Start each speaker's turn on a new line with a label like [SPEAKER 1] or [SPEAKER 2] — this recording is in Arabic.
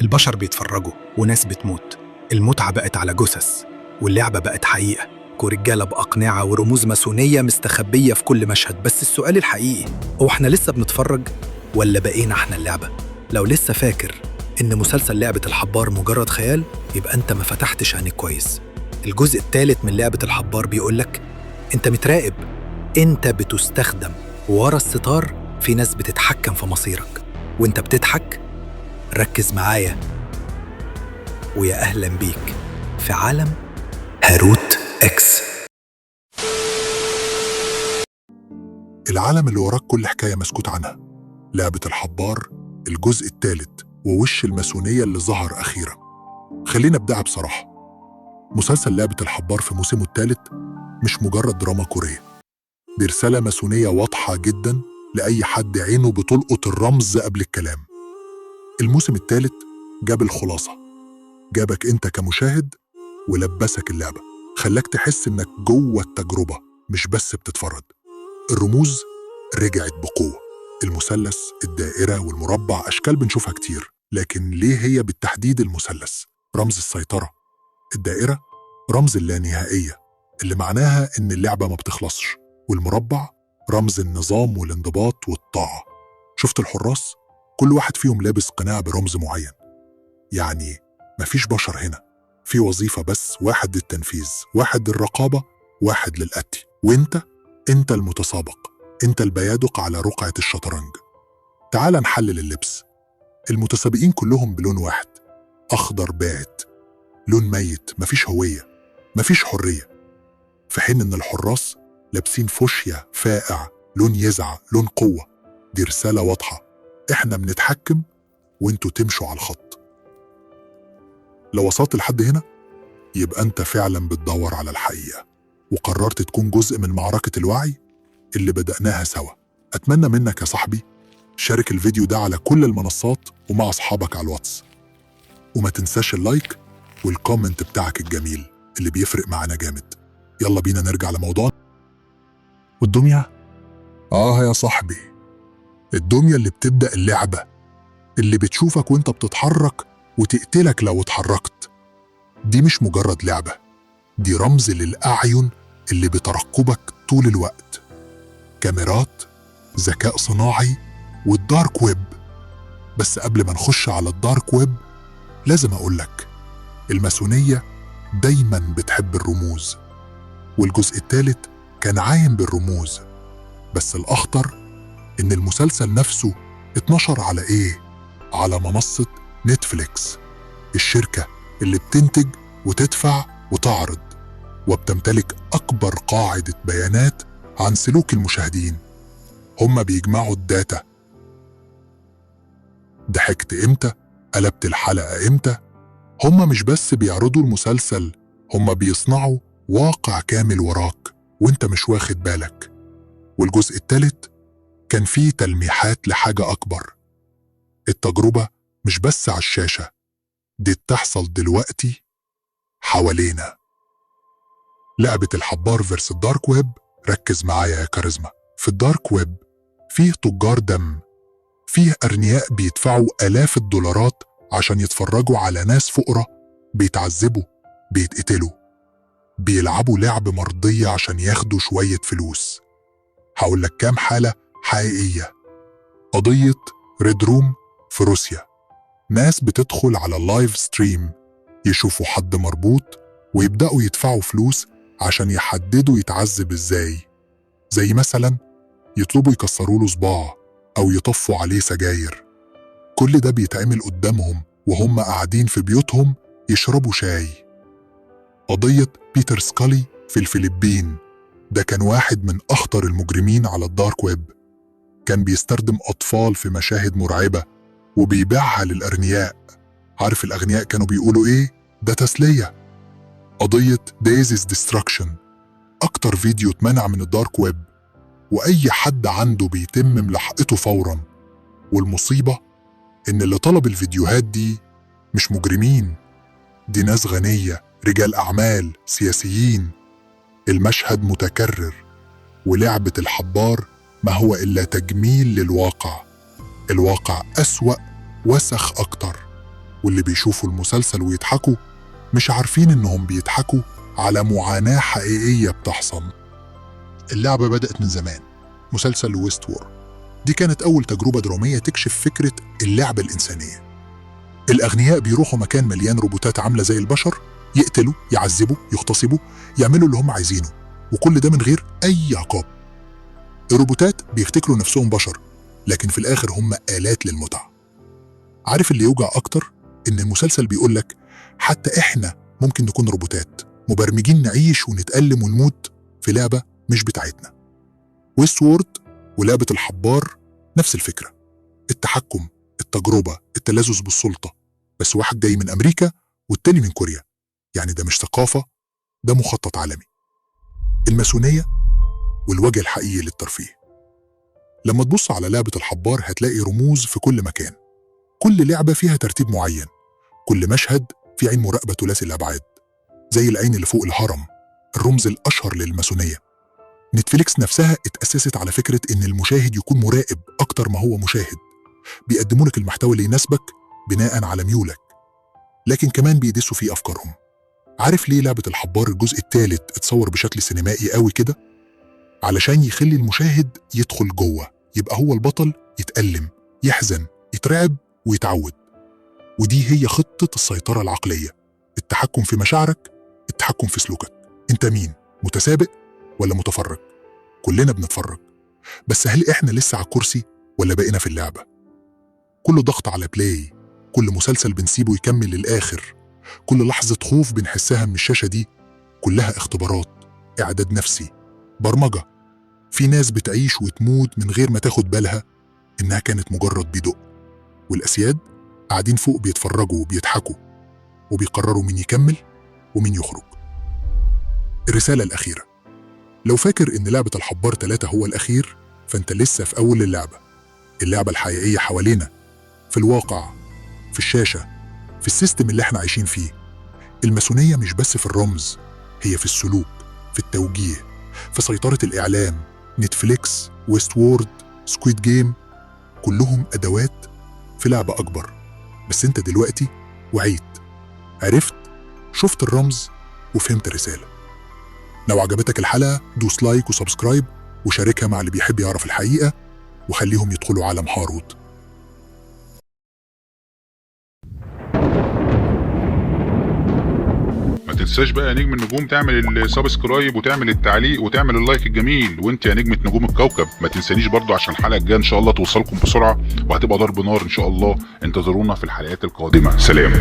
[SPEAKER 1] البشر بيتفرجوا وناس بتموت، المتعة بقت على جثث واللعبة بقت حقيقة، ورجالة بأقنعة ورموز ماسونية مستخبية في كل مشهد. بس السؤال الحقيقي هو احنا لسه بنتفرج ولا بقينا احنا اللعبة؟ لو لسه فاكر إن مسلسل لعبة الحبار مجرد خيال يبقى أنت ما فتحتش عينيك كويس. الجزء الثالث من لعبة الحبار بيقولك أنت متراقب، أنت بتستخدم، ورا الستار في ناس بتتحكم في مصيرك وأنت بتضحك. ركز معايا ويا أهلا بيك في عالم هاروت إكس.
[SPEAKER 2] العالم اللي وراك كل حكاية مسكوت عنها، لعبة الحبار الجزء الثالث ووش الماسونية اللي ظهر أخيرا. خلينا أبدأ بصراحة، مسلسل لعبة الحبار في موسمه الثالث مش مجرد دراما كورية، دي رسالة ماسونية واضحة جدا لأي حد عينه بتلقط الرمز قبل الكلام. الموسم الثالث جاب الخلاصة، جابك أنت كمشاهد ولبسك اللعبة، خلاك تحس إنك جوه التجربة مش بس بتتفرج. الرموز رجعت بقوة، المثلث، الدائرة والمربع، أشكال بنشوفها كتير، لكن ليه هي بالتحديد المثلث؟ رمز السيطرة. الدائرة رمز اللانهائية اللي معناها إن اللعبة ما بتخلصش، والمربع رمز النظام والانضباط والطاعة. شفت الحراس؟ كل واحد فيهم لابس قناع برمز معين، يعني مفيش بشر هنا، في وظيفة بس، واحد للتنفيذ، واحد للرقابة، واحد للقتل. وانت المتسابق، انت البيادق على رقعة الشطرنج. تعال نحلل اللبس. المتسابقين كلهم بلون واحد، أخضر باهت، لون ميت، مفيش هوية، مفيش حرية، في حين إن الحراس لابسين فوشيا فائع، لون يزعى، لون قوة. دي رسالة واضحة، إحنا بنتحكم وإنتوا تمشوا على الخط. لو وصلت لحد هنا يبقى أنت فعلا بتدور على الحقيقة وقررت تكون جزء من معركة الوعي اللي بدأناها سوا. أتمنى منك يا صاحبي شارك الفيديو ده على كل المنصات ومع أصحابك على الواتس، وما تنساش اللايك والكومنت بتاعك الجميل اللي بيفرق معانا جامد. يلا بينا نرجع لموضوعنا. والدمية؟ يا صاحبي، الدمية اللي بتبدأ اللعبة، اللي بتشوفك وانت بتتحرك وتقتلك لو اتحركت. دي مش مجرد لعبة، دي رمز للأعين اللي بترقبك طول الوقت. كاميرات، ذكاء صناعي، والدارك ويب. بس قبل ما نخش على الدارك ويب لازم أقولك الماسونية دايما بتحب الرموز، والجزء الثالث كان عايم بالرموز. بس الأخطر إن المسلسل نفسه اتنشر على إيه؟ على منصة نتفليكس، الشركة اللي بتنتج وتدفع وتعرض وبتمتلك أكبر قاعدة بيانات عن سلوك المشاهدين. هم بيجمعوا الداتا، ضحكت إمتى؟ قلبت الحلقة إمتى؟ هم مش بس بيعرضوا المسلسل، هم بيصنعوا واقع كامل وراك وانت مش واخد بالك. والجزء الثالث كان فيه تلميحات لحاجة أكبر. التجربة مش بس على الشاشة، دي بتحصل دلوقتي حوالينا. لعبة الحبار فيرس الدارك ويب. ركز معايا يا كاريزما، في الدارك ويب فيه تجار دم، فيه أغنياء بيدفعوا آلاف الدولارات عشان يتفرجوا على ناس فقراء بيتعذبوا، بيتقتلوا، بيلعبوا لعب مرضية عشان ياخدوا شوية فلوس. هقولك كام حالة حقيقية. قضية ريد روم في روسيا، ناس بتدخل على اللايف ستريم يشوفوا حد مربوط ويبدأوا يدفعوا فلوس عشان يحددوا يتعذب ازاي، زي مثلا يطلبوا يكسروا له صباع أو يطفوا عليه سجاير. كل ده بيتعمل قدامهم وهم قاعدين في بيوتهم يشربوا شاي. قضية بيتر سكالي في الفلبين، ده كان واحد من أخطر المجرمين على الدارك ويب، كان بيستخدم أطفال في مشاهد مرعبة وبيبيعها للأغنياء. عارف الأغنياء كانوا بيقولوا إيه؟ ده تسلية. قضية دايزيز ديستراكشن، أكتر فيديو اتمنع من الدارك ويب وأي حد عنده بيتم ملاحقته فوراً. والمصيبة إن اللي طلب الفيديوهات دي مش مجرمين، دي ناس غنية، رجال أعمال، سياسيين. المشهد متكرر، ولعبة الحبار ما هو إلا تجميل للواقع. الواقع أسوأ، وسخ أكتر. واللي بيشوفوا المسلسل ويضحكوا مش عارفين إنهم بيضحكوا على معاناة حقيقية بتحصل. اللعبة بدأت من زمان، مسلسل ويست وور دي كانت أول تجربة درامية تكشف فكرة اللعبة الإنسانية. الأغنياء بيروحوا مكان مليان روبوتات عاملة زي البشر، يقتلوا، يعذبوا، يغتصبوا، يعملوا اللي هم عايزينه، وكل ده من غير أي عقاب. الروبوتات بيفتكروا نفسهم بشر، لكن في الآخر هم آلات للمتعة. عارف اللي يوجع أكتر؟ إن المسلسل بيقولك حتى إحنا ممكن نكون روبوتات مبرمجين نعيش ونتألم ونموت في لعبة مش بتاعتنا. ويست وورد ولعبة الحبار نفس الفكرة، التحكم، التجربة، التلذذ بالسلطة، بس واحد جاي من أمريكا والتاني من كوريا. يعني ده مش ثقافة، ده مخطط عالمي. الماسونية والوجه الحقيقي للترفيه. لما تبص على لعبة الحبار هتلاقي رموز في كل مكان، كل لعبة فيها ترتيب معين، كل مشهد في عين مراقبة ثلاثي الأبعاد زي العين اللي فوق الهرم، الرمز الأشهر للماسونية. نتفليكس نفسها اتأسست على فكرة إن المشاهد يكون مراقب أكتر ما هو مشاهد، بيقدموا لك المحتوى اللي يناسبك بناء على ميولك، لكن كمان بيدسوا فيه أفكارهم. عارف ليه لعبة الحبار الجزء الثالث اتصور بشكل سينمائي قوي كده؟ علشان يخلي المشاهد يدخل جوه، يبقى هو البطل، يتألم، يحزن، يترعب ويتعود. ودي هي خطة السيطرة العقلية، التحكم في مشاعرك، التحكم في سلوكك. انت مين؟ متسابق ولا متفرج؟ كلنا بنتفرج، بس هل احنا لسه على الكرسي ولا بقينا في اللعبة؟ كل ضغط على بلاي، كل مسلسل بنسيبه يكمل للآخر، كل لحظة خوف بنحسها من الشاشة دي، كلها اختبارات، إعداد نفسي، برمجة. في ناس بتعيش وتموت من غير ما تاخد بالها إنها كانت مجرد بيدق، والأسياد قاعدين فوق بيتفرجوا وبيضحكوا وبيقرروا مين يكمل ومين يخرج. الرسالة الأخيرة: لو فاكر إن لعبة الحبار 3 هو الأخير، فأنت لسه في أول اللعبة. اللعبة الحقيقية حوالينا، في الواقع، في الشاشة، في السيستم اللي احنا عايشين فيه. الماسونية مش بس في الرمز، هي في السلوك، في التوجيه، في سيطرة الإعلام. نتفليكس، ويست وورد، سكويد جيم، كلهم أدوات في لعبة أكبر. بس انت دلوقتي وعيت، عرفت، شفت الرمز وفهمت الرسالة. لو عجبتك الحلقة دوس لايك وسبسكرايب وشاركها مع اللي بيحب يعرف الحقيقة، وخليهم يدخلوا عالم هاروت.
[SPEAKER 3] ما تنساش بقى يا نجم النجوم تعمل السبسكرايب وتعمل التعليق وتعمل اللايك الجميل. وانت يا نجمة نجوم الكوكب ما تنسانيش برضو عشان الحلقة الجاية ان شاء الله توصلكم بسرعة وهتبقى ضرب نار ان شاء الله. انتظرونا في الحلقات القادمة. سلام.